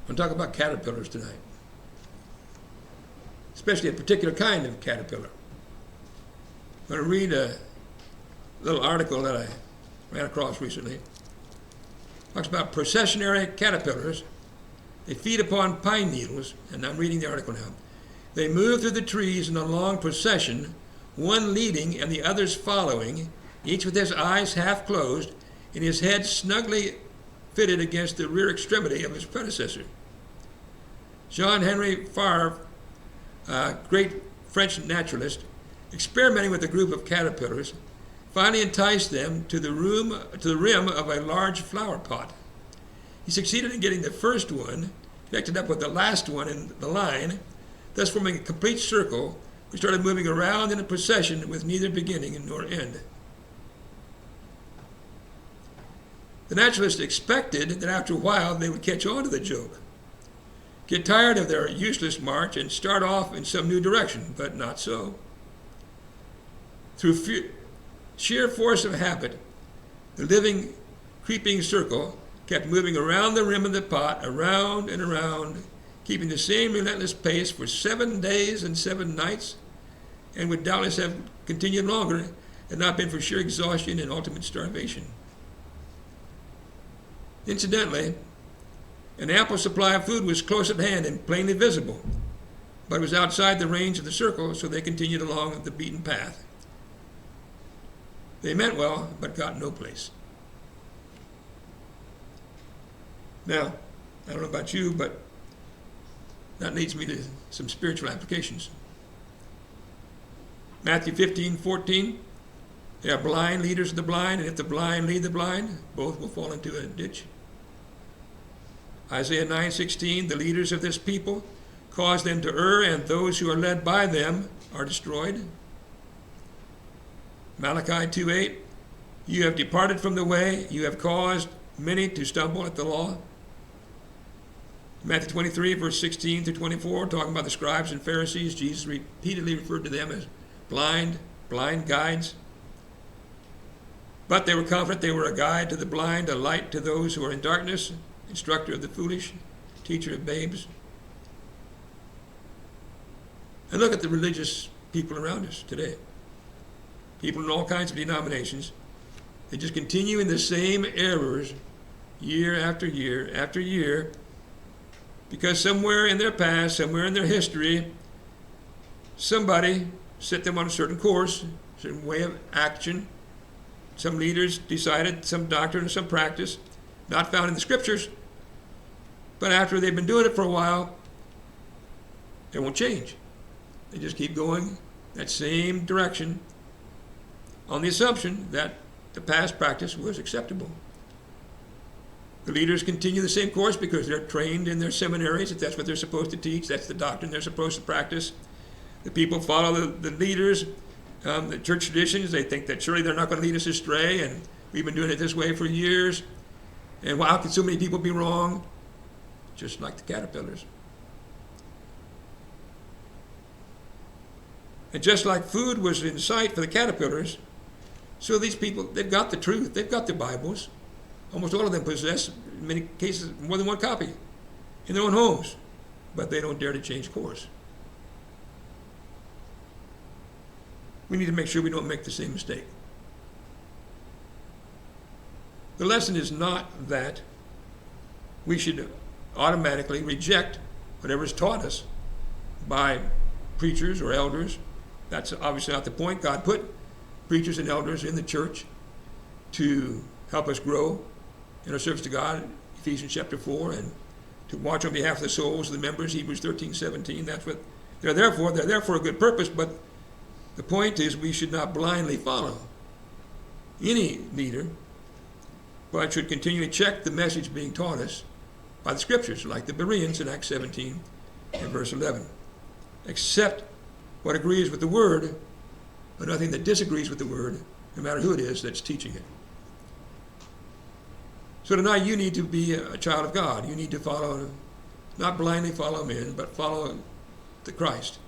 I'm talking about caterpillars tonight, especially a particular kind of caterpillar. I'm going to read a little article that I ran across recently. It talks about processionary caterpillars. They feed upon pine needles, and I'm reading the article now. They move through the trees in a long procession, one leading and the others following, each with his eyes half closed and his head snugly fitted against the rear extremity of his predecessor. Jean-Henri Favre, a great French naturalist, experimenting with a group of caterpillars, finally enticed them to the rim of a large flower pot. He succeeded in getting the first one connected up with the last one in the line, thus forming a complete circle, which started moving around in a procession with neither beginning nor end. The naturalist expected that after a while they would catch on to the joke, get tired of their useless march, and start off in some new direction, but not so. Through sheer force of habit, the living, creeping circle kept moving around the rim of the pot, around and around, keeping the same relentless pace for 7 days and 7 nights, and would doubtless have continued longer had not been for sheer exhaustion and ultimate starvation. Incidentally, an ample supply of food was close at hand and plainly visible, but it was outside the range of the circle, so they continued along the beaten path. They meant well, but got no place. Now, I don't know about you, but that leads me to some spiritual applications. Matthew 15:14, they are blind leaders of the blind, and if the blind lead the blind, both will fall into a ditch. Isaiah 9:16, the leaders of this people cause them to err, and those who are led by them are destroyed. Malachi 2:8, you have departed from the way, you have caused many to stumble at the law. Matthew 23, verse 16 through 24, talking about the scribes and Pharisees, Jesus repeatedly referred to them as blind guides. But they were confident they were a guide to the blind, a light to those who are in darkness, instructor of the foolish, teacher of babes. And look at the religious people around us today. People in all kinds of denominations. They just continue in the same errors year after year after year, because somewhere in their past, somewhere in their history, somebody set them on a certain course, a certain way of action. Some leaders decided some doctrine or some practice, not found in the scriptures, but after they've been doing it for a while, they won't change. They just keep going that same direction on the assumption that the past practice was acceptable. The leaders continue the same course because they're trained in their seminaries, if that's what they're supposed to teach, that's the doctrine they're supposed to practice. The people follow the leaders, the church traditions. They think that surely they're not going to lead us astray, and we've been doing it this way for years. And how can so many people be wrong? Just like the caterpillars. And just like food was in sight for the caterpillars, so these people, they've got the truth. They've got the Bibles. Almost all of them possess, in many cases, more than one copy in their own homes, but they don't dare to change course. We need to make sure we don't make the same mistake. The lesson is not that we should automatically reject whatever is taught us by preachers or elders. That's obviously not the point. God put preachers and elders in the church to help us grow in our service to God, Ephesians chapter 4, and to watch on behalf of the souls of the members, Hebrews 13:17. That's what they're there for. They're there for a good purpose, but the point is we should not blindly follow any leader, but should continually check the message being taught us by the scriptures, like the Bereans in Acts 17 and verse 11. Accept what agrees with the word, but nothing that disagrees with the word, no matter who it is that's teaching it. So tonight you need to be a child of God. You need to follow, not blindly follow men, but follow the Christ,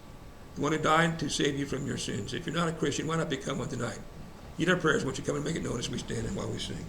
the one who died to save you from your sins. If you're not a Christian, why not become one tonight? Need our prayers. Won't you come and make it known as we stand and while we sing?